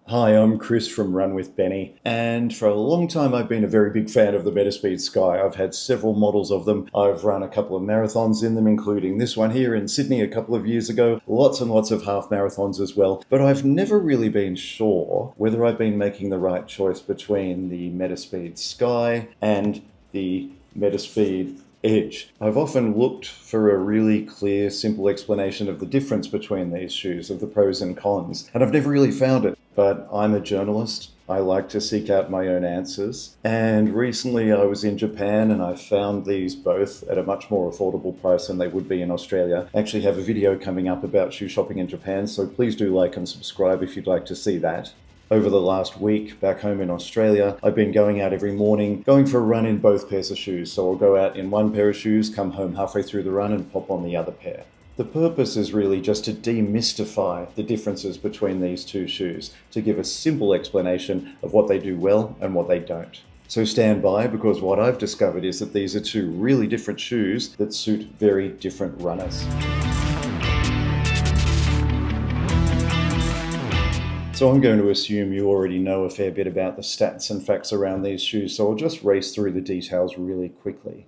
Hi, I'm Chris from Run with Benny, and for a long time I've been a very big fan of the Metaspeed Sky. I've had several models of them. I've run a couple of marathons in them, including this one here in Sydney a couple of years ago, lots and lots of half marathons as well, but I've never really been sure whether I've been making the right choice between the Metaspeed Sky and the Metaspeed Edge. I've often looked for a really clear, simple explanation of the difference between these shoes, of the pros and cons, and I've never really found it. But I'm a journalist. I like to seek out my own answers. And recently I was in Japan and I found these both at a much more affordable price than they would be in Australia. I actually have a video coming up about shoe shopping in Japan, so please do like and subscribe if you'd like to see that. Over the last week, back home in Australia, I've been going out every morning, going for a run in both pairs of shoes. So I'll go out in one pair of shoes, come home halfway through the run and pop on the other pair. The purpose is really just to demystify the differences between these two shoes, to give a simple explanation of what they do well and what they don't. So stand by, because what I've discovered is that these are two really different shoes that suit very different runners. So I'm going to assume you already know a fair bit about the stats and facts around these shoes, so I'll just race through the details really quickly.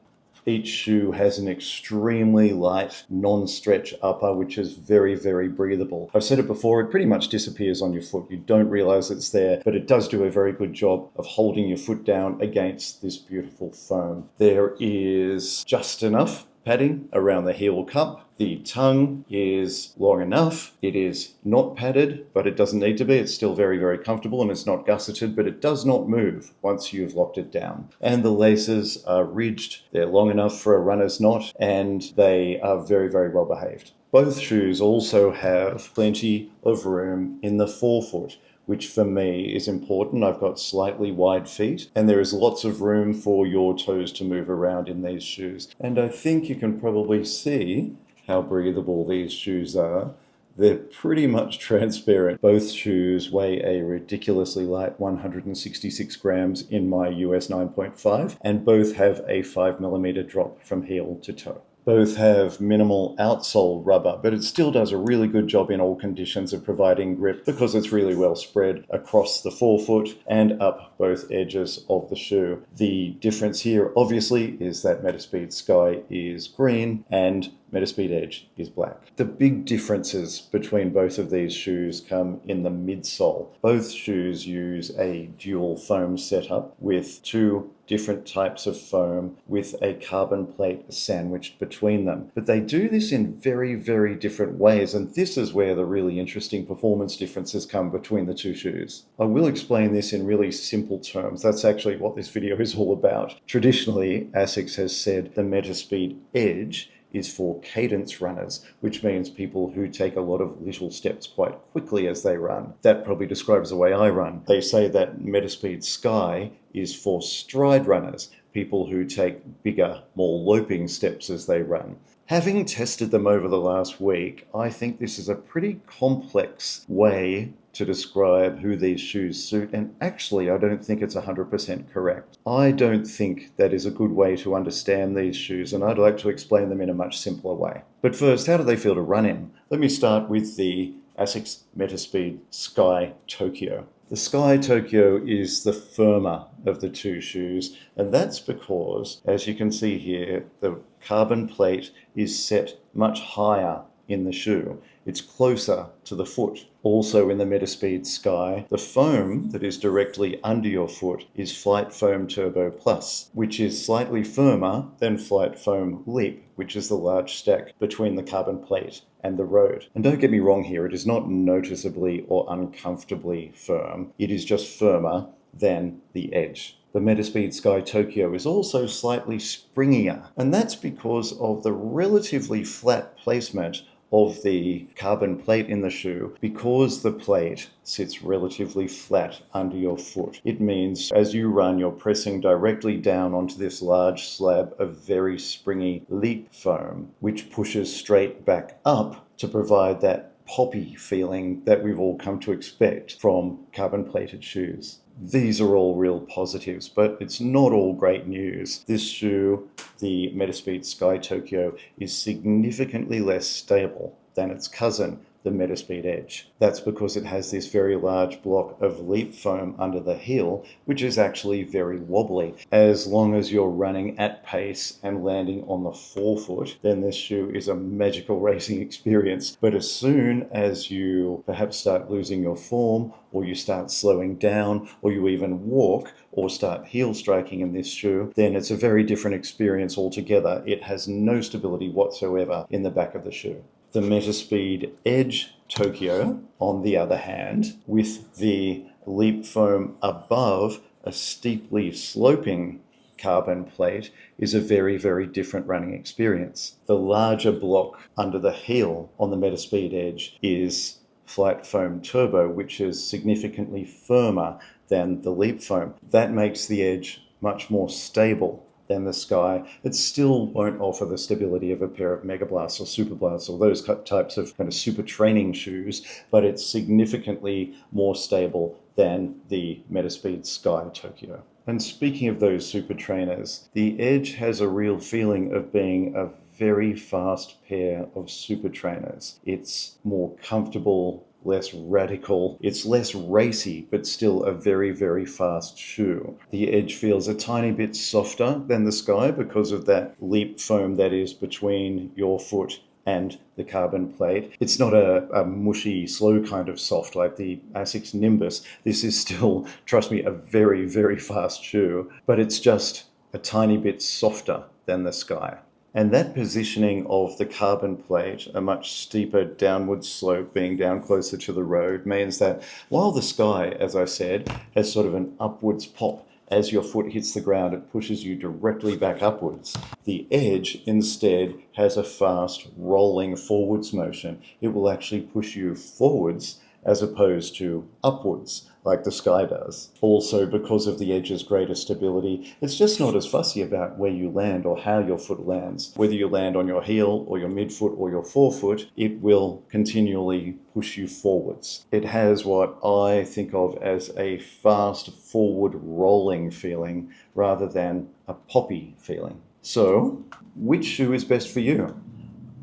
Each shoe has an extremely light, non-stretch upper, which is very, very breathable. I've said it before, it pretty much disappears on your foot. You don't realize it's there, but it does do a very good job of holding your foot down against this beautiful foam. There is just enough padding around the heel cup. The tongue is long enough. It is not padded, but it doesn't need to be. It's still very, very comfortable, and it's not gusseted, but it does not move once you've locked it down. And the laces are ridged. They're long enough for a runner's knot, and they are very, very well behaved. Both shoes also have plenty of room in the forefoot, which for me is important. I've got slightly wide feet, and there is lots of room for your toes to move around in these shoes. And I think you can probably see how breathable these shoes are. They're pretty much transparent. Both shoes weigh a ridiculously light 166 grams in my US 9.5, and both have a 5mm drop from heel to toe. Both have minimal outsole rubber, but it still does a really good job in all conditions of providing grip, because it's really well spread across the forefoot and up both edges of the shoe. The difference here, obviously, is that Metaspeed Sky is green and Metaspeed Edge is black. The big differences between both of these shoes come in the midsole. Both shoes use a dual foam setup with two different types of foam with a carbon plate sandwiched between them. But they do this in very, very different ways, and this is where the really interesting performance differences come between the two shoes. I will explain this in really simple terms. That's actually what this video is all about. Traditionally, Asics has said the Metaspeed Edge is for cadence runners, which means people who take a lot of little steps quite quickly as they run. That probably describes the way I run. They say that Metaspeed Sky is for stride runners, people who take bigger, more loping steps as they run. Having tested them over the last week, I think this is a pretty complex way to describe who these shoes suit, and actually I don't think it's 100% correct. I don't think that is a good way to understand these shoes, and I'd like to explain them in a much simpler way. But first, how do they feel to run in? Let me start with the Asics Metaspeed Sky Tokyo. The Sky Tokyo is the firmer of the two shoes, and that's because, as you can see here, the carbon plate is set much higher in the shoe. It's closer to the foot. Also in the Metaspeed Sky, the foam that is directly under your foot is Flight Foam Turbo Plus, which is slightly firmer than Flight Foam Leap, which is the large stack between the carbon plate and the road. And don't get me wrong here, it is not noticeably or uncomfortably firm. It is just firmer than the Edge. The Metaspeed Sky Tokyo is also slightly springier, and that's because of the relatively flat placement of the carbon plate in the shoe. Because the plate sits relatively flat under your foot, it means as you run, you're pressing directly down onto this large slab of very springy leap foam, which pushes straight back up to provide that poppy feeling that we've all come to expect from carbon plated shoes. These are all real positives, but it's not all great news. This shoe, the Metaspeed Sky Tokyo, is significantly less stable than its cousin, the Metaspeed Edge. That's because it has this very large block of leap foam under the heel, which is actually very wobbly. As long as you're running at pace and landing on the forefoot, then this shoe is a magical racing experience. But as soon as you perhaps start losing your form, or you start slowing down, or you even walk or start heel striking in this shoe, then it's a very different experience altogether. It has no stability whatsoever in the back of the shoe. The Metaspeed Edge Tokyo, on the other hand, with the leap foam above a steeply sloping carbon plate, is a very, very different running experience. The larger block under the heel on the Metaspeed Edge is Flight Foam Turbo, which is significantly firmer than the leap foam. That makes the Edge much more stable than the Sky. It still won't offer the stability of a pair of Mega Blasts or Super Blasts or those types of kind of super training shoes, but it's significantly more stable than the Metaspeed Sky Tokyo. And speaking of those super trainers, the Edge has a real feeling of being a very fast pair of super trainers. It's more comfortable, less radical, it's less racy, but still a very, very fast shoe. The Edge feels a tiny bit softer than the Sky because of that leap foam that is between your foot and the carbon plate. It's not a mushy, slow kind of soft like the Asics Nimbus. This is still, trust me, a very, very fast shoe, but it's just a tiny bit softer than the Sky. And that positioning of the carbon plate, a much steeper downward slope being down closer to the road, means that while the Sky, as I said, has sort of an upwards pop, as your foot hits the ground, it pushes you directly back upwards. The Edge instead has a fast rolling forwards motion. It will actually push you forwards as opposed to upwards like the Sky does. Also, because of the Edge's greater stability, it's just not as fussy about where you land or how your foot lands. Whether you land on your heel or your midfoot or your forefoot, it will continually push you forwards. It has what I think of as a fast forward rolling feeling rather than a poppy feeling. So, which shoe is best for you?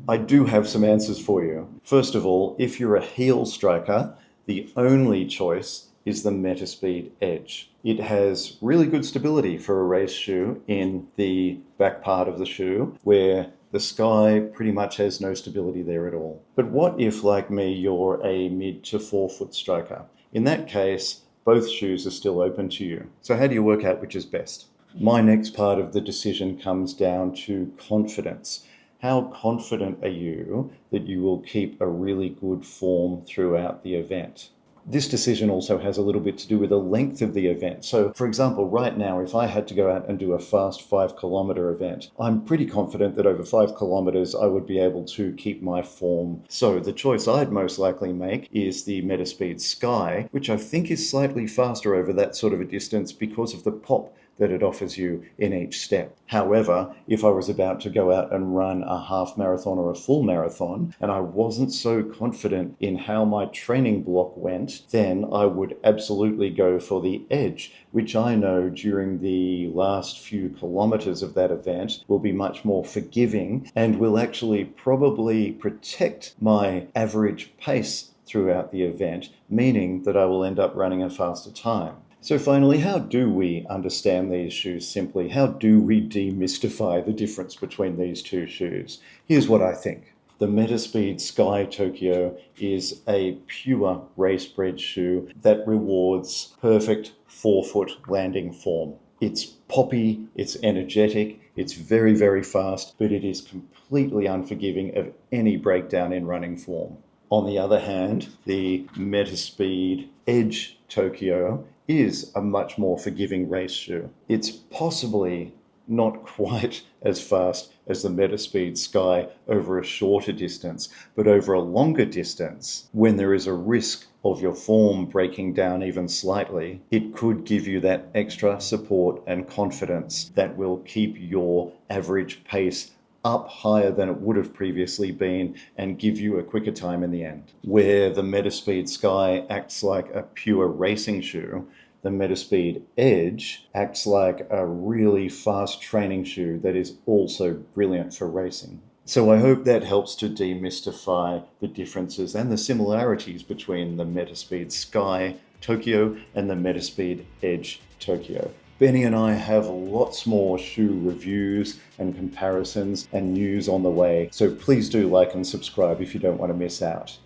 I do have some answers for you. First of all, if you're a heel striker, the only choice is the Metaspeed Edge. It has really good stability for a race shoe in the back part of the shoe, where the Sky pretty much has no stability there at all. But what if, like me, you're a mid to forefoot striker? In that case, both shoes are still open to you. So how do you work out which is best? My next part of the decision comes down to confidence. How confident are you that you will keep a really good form throughout the event? This decision also has a little bit to do with the length of the event. So, for example, right now, if I had to go out and do a fast 5-kilometer event, I'm pretty confident that over 5 kilometers I would be able to keep my form. So the choice I'd most likely make is the Metaspeed Sky, which I think is slightly faster over that sort of a distance because of the pop that it offers you in each step. However, if I was about to go out and run a half marathon or a full marathon, and I wasn't so confident in how my training block went, then I would absolutely go for the Edge, which I know during the last few kilometers of that event will be much more forgiving and will actually probably protect my average pace throughout the event, meaning that I will end up running a faster time. So finally, how do we understand these shoes simply? How do we demystify the difference between these two shoes? Here's what I think. The Metaspeed Sky Tokyo is a pure race-bred shoe that rewards perfect forefoot landing form. It's poppy, it's energetic, it's very, very fast, but it is completely unforgiving of any breakdown in running form. On the other hand, the Metaspeed Edge Tokyo is a much more forgiving race shoe. It's possibly not quite as fast as the Metaspeed Sky over a shorter distance, but over a longer distance, when there is a risk of your form breaking down even slightly, it could give you that extra support and confidence that will keep your average pace up higher than it would have previously been and give you a quicker time in the end. Where the Metaspeed Sky acts like a pure racing shoe, the Metaspeed Edge acts like a really fast training shoe that is also brilliant for racing. So I hope that helps to demystify the differences and the similarities between the Metaspeed Sky Tokyo and the Metaspeed Edge Tokyo. Benny and I have lots more shoe reviews and comparisons and news on the way, so please do like and subscribe if you don't want to miss out.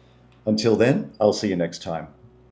Until then, I'll see you next time.